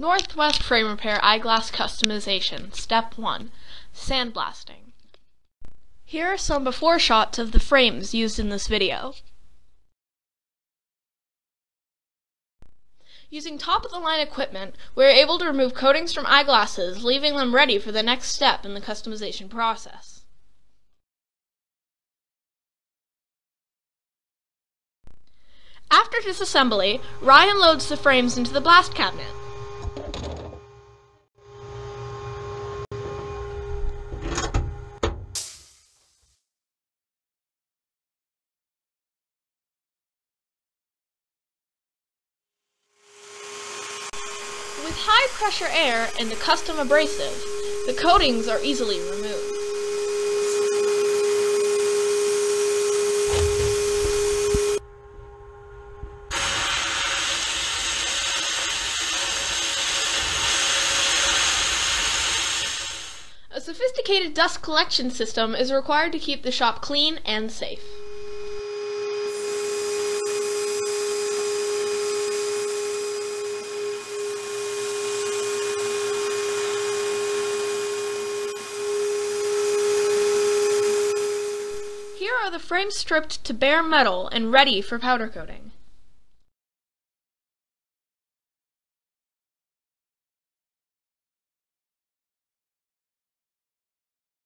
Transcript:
Northwest Frame Repair Eyeglass Customization. Step 1. Sandblasting. Here are some before shots of the frames used in this video. Using top-of-the-line equipment, we are able to remove coatings from eyeglasses, leaving them ready for the next step in the customization process. After disassembly, Ryan loads the frames into the blast cabinet. With high-pressure air and a custom abrasive, the coatings are easily removed. A sophisticated dust collection system is required to keep the shop clean and safe. Here are the frames stripped to bare metal and ready for powder coating.